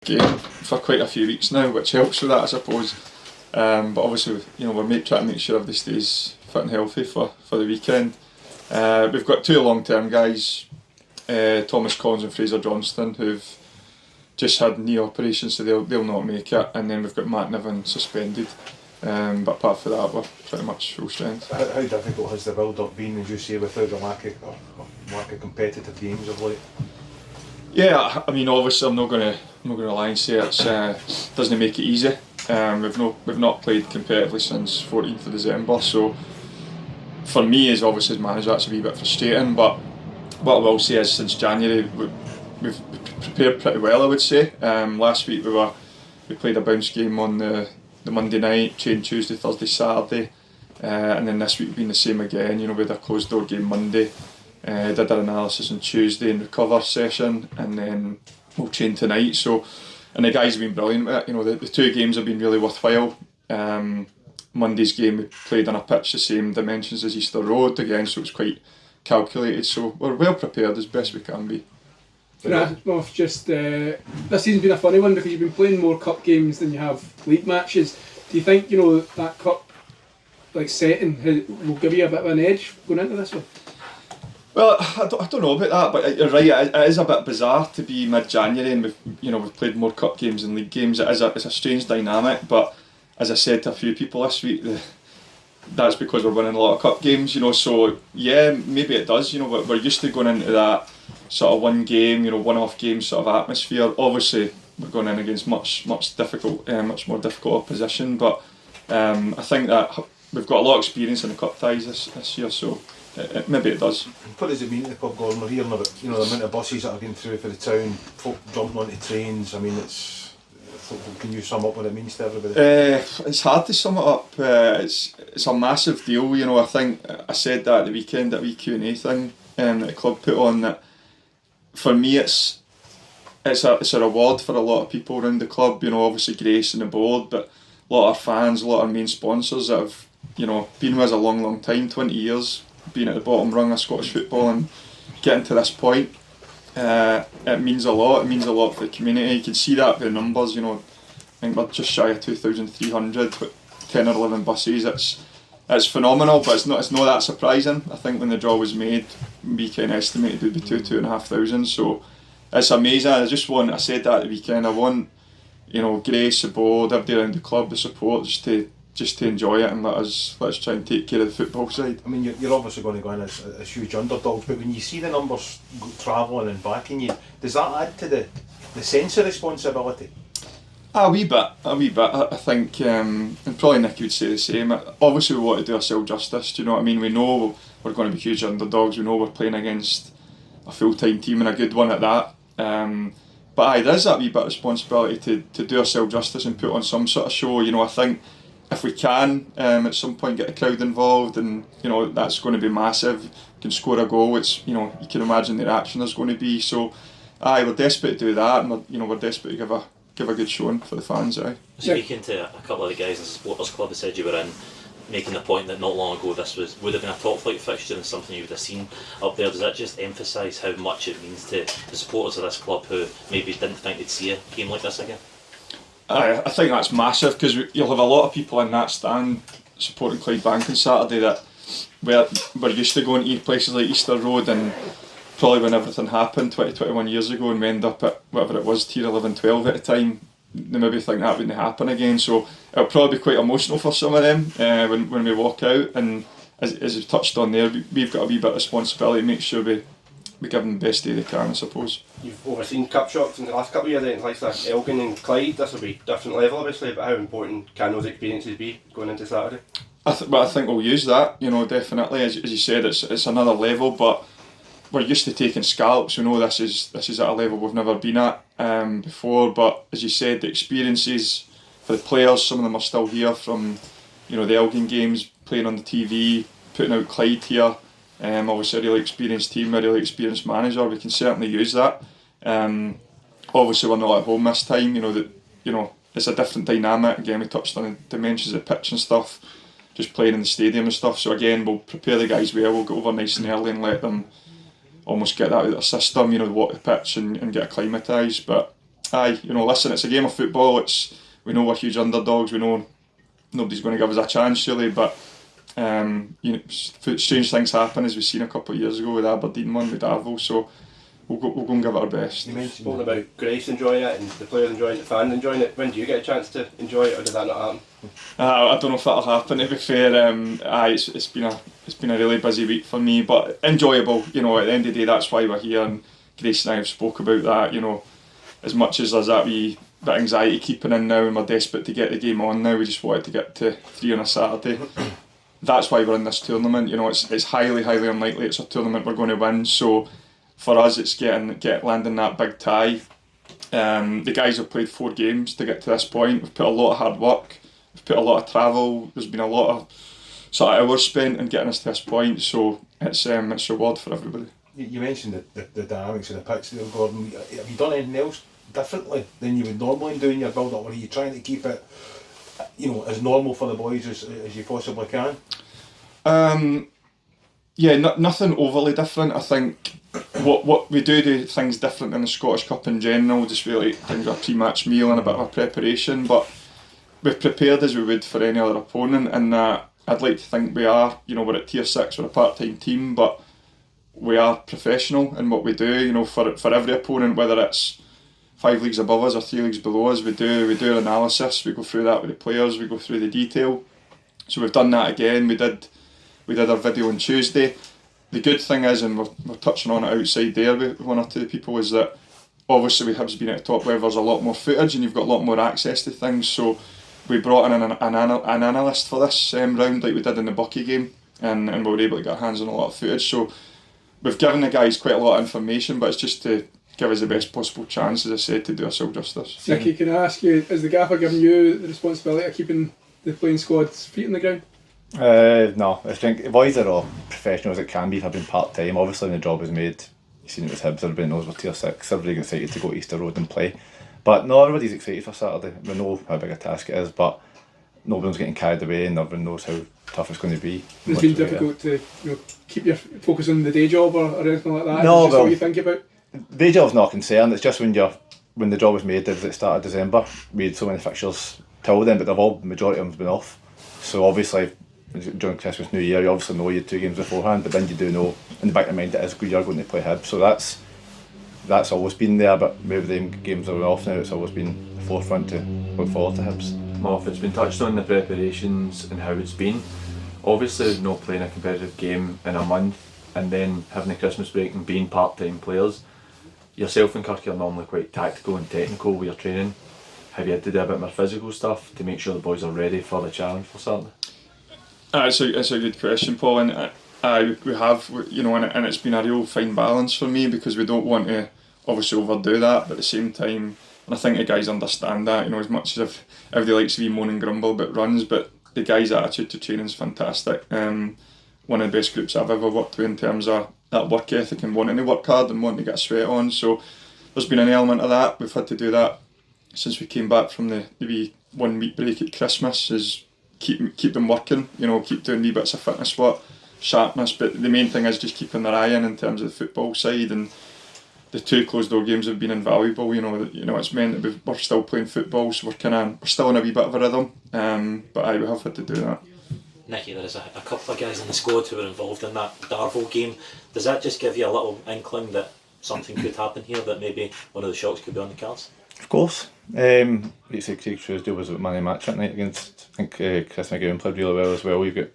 game for quite a few weeks now, which helps with that, I suppose. But obviously, we're trying to make sure everybody stays fit and healthy for the weekend. We've got two long-term guys, Thomas Collins and Fraser Johnston, who've just had knee operations, so they'll not make it. And then we've got Matt Niven suspended. But apart from that, we're pretty much full strength. How difficult has the build-up been, as you say, without the lack of competitive games of late? Yeah, I mean, obviously, I'm not going to lie and say it doesn't make it easy. We've not played competitively since 14th of December, so for me, as manager, that's a wee bit frustrating. But what I will say is, since January, we've prepared pretty well, I would say. Last week we played a bounce game on the Monday night, trained Tuesday, Thursday, Saturday, and then this week been the same again. We had a closed door game Monday, did our analysis on Tuesday and recover session, and then we'll train tonight. So, and the guys have been brilliant with it. The two games have been really worthwhile. Monday's game we played on a pitch the same dimensions as Easter Road again, so it's quite calculated. So we're well prepared as best we can be. Moff, this season's been a funny one because you've been playing more cup games than you have league matches. Do you think that cup setting will give you a bit of an edge going into this one? Well, I don't know about that, but you're right. It is a bit bizarre to be mid-January and we've played more cup games than league games. It's a strange dynamic, but as I said to a few people this week, that's because we're winning a lot of cup games. So yeah, maybe it does. We're used to going into that sort of one game, one-off game sort of atmosphere. Obviously, we're going in against much more difficult opposition, but I think that we've got a lot of experience in the cup ties this year, so maybe it does. What does it mean to the club, Gordon? We're hearing about the amount of buses that are going through for the town, folk jumping onto trains. I mean, can you sum up what it means to everybody? It's hard to sum it up. It's a massive deal. I think I said that at the weekend, that wee Q&A thing that the club put on, that for me it's a reward for a lot of people around the club. Obviously Grace and the board, but a lot of fans, a lot of main sponsors that have been with us a long time, 20 years, been at the bottom rung of Scottish football and getting to this point. It means a lot. It means a lot for the community. You can see that with the numbers. I think we're just shy of 2,300 with 10 or 11 buses. It's phenomenal, but it's not that surprising. I think when the draw was made, we kind of estimated it would be 2,500. So it's amazing. I said that at the weekend. I want Grace, the board, everybody around the club, the support, just to enjoy it and let's try and take care of the football side. I mean, you're obviously going to go in as huge underdogs, but when you see the numbers travelling and backing you, does that add to the sense of responsibility? A wee bit. I think, and probably Nicky would say the same. Obviously, we want to do ourselves justice. Do you know what I mean? We know we're going to be huge underdogs. We know we're playing against a full-time team and a good one at that. But there is that wee bit of responsibility to do ourselves justice and put on some sort of show. I think if we can at some point get the crowd involved, and that's going to be massive. You can score a goal. It's you can imagine the reaction there's going to be. So, we're desperate to do that, and we're desperate to give a good showing for the fans. Speaking to a couple of the guys in the supporters club, they said you were in, making the point that not long ago this would have been a top flight fixture and something you would have seen up there. Does that just emphasise how much it means to the supporters of this club who maybe didn't think they'd see a game like this again? I think that's massive, because you'll have a lot of people in that stand supporting Clydebank on Saturday that we're used to going to places like Easter Road, and probably when everything happened 21 years ago and we end up at whatever it was, tier 11, 12 at the time, they maybe think that wouldn't happen again. So it'll probably be quite emotional for some of them when we walk out, and as you've touched on there, we've got a wee bit of responsibility to make sure we give them the best day they can, I suppose. You've overseen cup shots in the last couple of years, like that Elgin and Clyde. This will be a different level obviously, but how important can those experiences be going into Saturday? I think we'll use that, definitely. As you said, it's another level, but we're used to taking scalps. We know this is at a level we've never been at before, but as you said, the experiences for the players, some of them are still here from the Elgin games, playing on the TV, putting out Clyde here. Obviously a really experienced team, a really experienced manager. We can certainly use that. Obviously we're not at home this time. It's a different dynamic. Again, we touched on the dimensions of the pitch and stuff, just playing in the stadium and stuff. So again, we'll prepare the guys well. We'll go over nice and early and let them almost get that out of their system. Walk the pitch and get acclimatised. But aye, listen, it's a game of football. We know we're huge underdogs. We know nobody's going to give us a chance really, but strange things happen, as we've seen a couple of years ago with Aberdeen one with Darvel. So we'll go and give it our best. You mentioned about Grace enjoying it and the players enjoying it, the fans enjoying it. When do you get a chance to enjoy it, or did that not happen? I don't know if that'll happen. To be fair, it's been a really busy week for me, but enjoyable. At the end of the day, that's why we're here. And Grace and I have spoke about that. As much as there's that wee bit of anxiety keeping in now, and we're desperate to get the game on now. We just wanted to get to 3 on a Saturday. That's why we're in this tournament. It's highly, highly unlikely it's a tournament we're going to win. So for us, it's landing that big tie. The guys have played 4 games to get to this point. We've put a lot of hard work. We've put a lot of travel. There's been a lot of sort of hours spent in getting us to this point. So it's reward for everybody. You mentioned the dynamics of the pitch there, Gordon. Have you done anything else differently than you would normally do in your build-up, or are you trying to keep it, as normal for the boys as you possibly can? Nothing overly different. I think what we do things different in the Scottish Cup in general. Just really things like a pre-match meal and a bit of a preparation, but we've prepared as we would for any other opponent, and I'd like to think we are. We're at tier 6, we're a part-time team, but we are professional in what we do. For every opponent, whether it's 5 leagues above us or 3 leagues below us, we do an analysis. We go through that with the players. We go through the detail. So we've done that again. We did our video on Tuesday. The good thing is, and we're touching on it outside there with 1 or 2 people, is that obviously with Hibs being at the top level, there's a lot more footage and you've got a lot more access to things. So we brought in an analyst for this round, like we did in the Bucky game, and we were able to get our hands on a lot of footage. So we've given the guys quite a lot of information, but it's just to give us the best possible chance, as I said, to do ourselves justice. Nicky, can I ask you, is the gaffer giving you the responsibility of keeping the playing squad's feet on the ground? No, I think the boys are all professional as it can be for being part-time. Obviously when the job is made, you've seen it with Hibs, everybody knows we're tier 6, everybody gets excited to go to Easter Road and play. But no, everybody's excited for Saturday. We know how big a task it is, but no one's getting carried away and everyone knows how tough it's going to be. It's been difficult to keep your focus on the day job or anything like that? No, is just what you think about? Day job's not a concern, it's just when the job was made at the start of December, we had so many fixtures till then, but the majority of them's been off. So obviously during Christmas, New Year, you obviously know you had 2 games beforehand, but then you do know in the back of your mind it is good you're going to play Hibs. So that's always been there, but maybe the games are off now, it's always been the forefront to look forward to Hibs. Moffat's been touched on the preparations and how it's been. Obviously not playing a competitive game in a month and then having a Christmas break and being part-time players. Yourself and Kirky are normally quite tactical and technical with your training. Have you had to do a bit more physical stuff to make sure the boys are ready for the challenge for Saturday? It's a good question, Paul, and we have, and it's been a real fine balance for me, because we don't want to obviously overdo that, but at the same time, and I think the guys understand that, as much as everybody likes to be moan and grumble about runs, but the guys' attitude to training is fantastic. One of the best groups I've ever worked with in terms of that work ethic and wanting to work hard and wanting to get a sweat on. So there's been an element of that. We've had to do that since we came back from the wee 1 week break at Christmas, is keep them working, keep doing wee bits of fitness work, sharpness, but the main thing is just keeping their eye in terms of the football side. And the 2 closed door games have been invaluable. It's meant that we're still playing football, so we're still in a wee bit of a rhythm. But we have had to do that. Nicky, there is a couple of guys in the squad who were involved in that Darvel game. Does that just give you a little inkling that something could happen here, that maybe one of the shots could be on the cards? Of course. Like you say, Craig Tuesday was at man of the match that night against, I think Chris McGowan played really well as well. You've got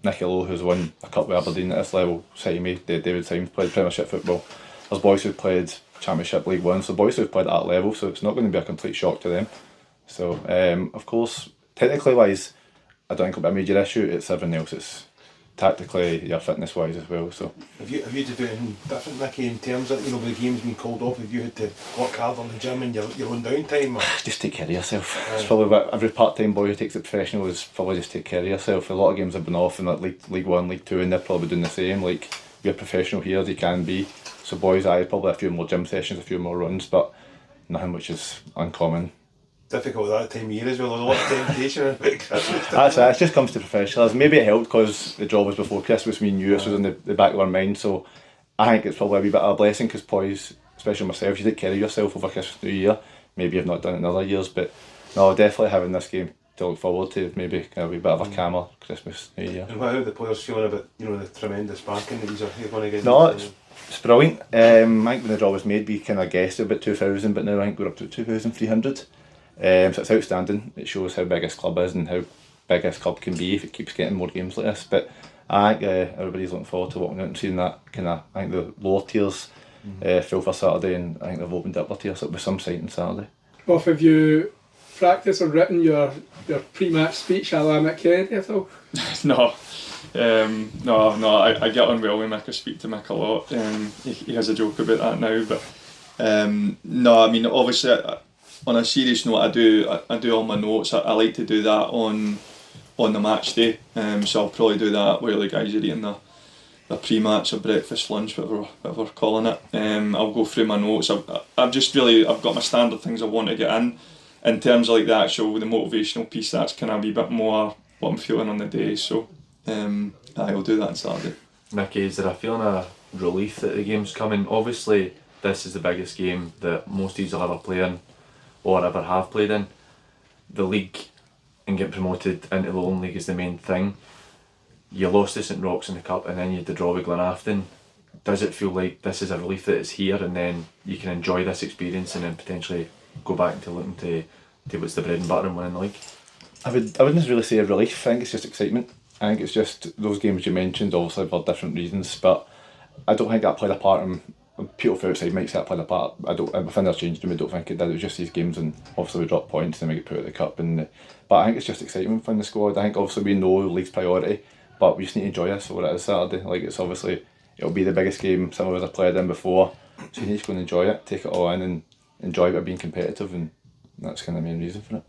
Nicky Little, who's won a cup with Aberdeen at this level, David Symes played Premiership football. There's boys who've played Championship, League One, so boys who've played at that level, so it's not going to be a complete shock to them. So, of course, technically wise, I don't think it'll be a major issue. It's everything else. It's tactically, fitness wise as well. So have you had to do anything different, Nicky, in terms of with the games being called off? Have you had to work hard on the gym and your own downtime? Or? Just take care of yourself. It's probably what every part-time boy who takes it professional is probably just take care of yourself. A lot of games have been off in like League 1, League 2, and they're probably doing the same. Like, you're professional here as you can be. So boys, probably a few more gym sessions, a few more runs, but nothing which is uncommon. Difficult at that time of year as well. There's a lot of temptation. That's it. It just comes to professionalism. Maybe it helped because the job was before Christmas. We knew this was in the back of our mind. So I think it's probably a wee bit of a blessing, because boys, especially myself, you take care of yourself over Christmas, New Year. maybe you've not done it in other years. But no, definitely having this game to look forward to, maybe kind of a wee bit of a calmer Christmas, New Year. And how are the players feeling about, you know, the tremendous backing that you're going to get? No, it's brilliant. I think when the draw was made, we kind of guessed about 2,000, but now I think we're up to 2,300. So it's outstanding. It shows how big this club is and how big this club can be if it keeps getting more games like this. But I think everybody's looking forward to walking out and seeing that kind of. I think the lower tiers fill for Saturday, and I think they've opened up the tiers. So it'll be some sight on Saturday. Off, have you practiced or written your pre-match speech a la Mick Kennedy at all? No. I get on well with Mick. I speak to Mick a lot. He has a joke about that now, but no, I mean, obviously, on a serious note, I do all my notes. I like to do that on the match day. So I'll probably do that while the guys are eating the pre-match or breakfast, lunch, whatever we're calling it. I'll go through my notes. I've got my standard things I want to get in terms of like the motivational piece. That's kind of a wee bit more what I'm feeling on the day. So I'll do that on Saturday. Mickey, is there a feeling of relief that the game's coming? Obviously, this is the biggest game that most of you will ever play in or ever have played in. The league and getting promoted into the Lowland League is the main thing. You lost to St Roch's in the Cup and then you had the draw with Glenafton. Does it feel like this is a relief that it's here and then you can enjoy this experience and then potentially go back into looking to what's the bread and butter and winning the league? I wouldn't really say a relief. I think it's just excitement. I think it's just those games you mentioned, obviously for different reasons, but I don't think that played a part in. People from outside might say that played a part. Within their change room, I don't think it did. It was just these games, and obviously we dropped points and we get put out of the cup. But I think it's just excitement from the squad. I think obviously we know the league's priority, but we just need to enjoy this for what it is Saturday. Like it's obviously it'll be the biggest game some of us have played in before, so you need to go and enjoy it, take it all in, and enjoy it by being competitive, and that's kind of the main reason for it.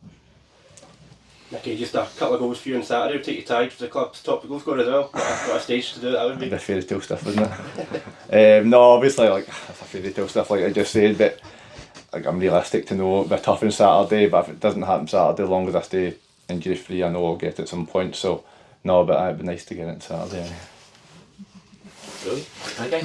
Nicky, just a couple of goals for you on Saturday will take you tied for the club's top goal scorer as well. Got a stage to do it, that would be. The fairy tale stuff, isn't it? No, obviously, like that's a fairy tale stuff, like I just said. But like I'm realistic to know it'll be tough on Saturday. But if it doesn't happen Saturday, as long as I stay injury free, I know I'll get it at some point. So no, but it'd be nice to get it on Saturday. Brilliant. Okay.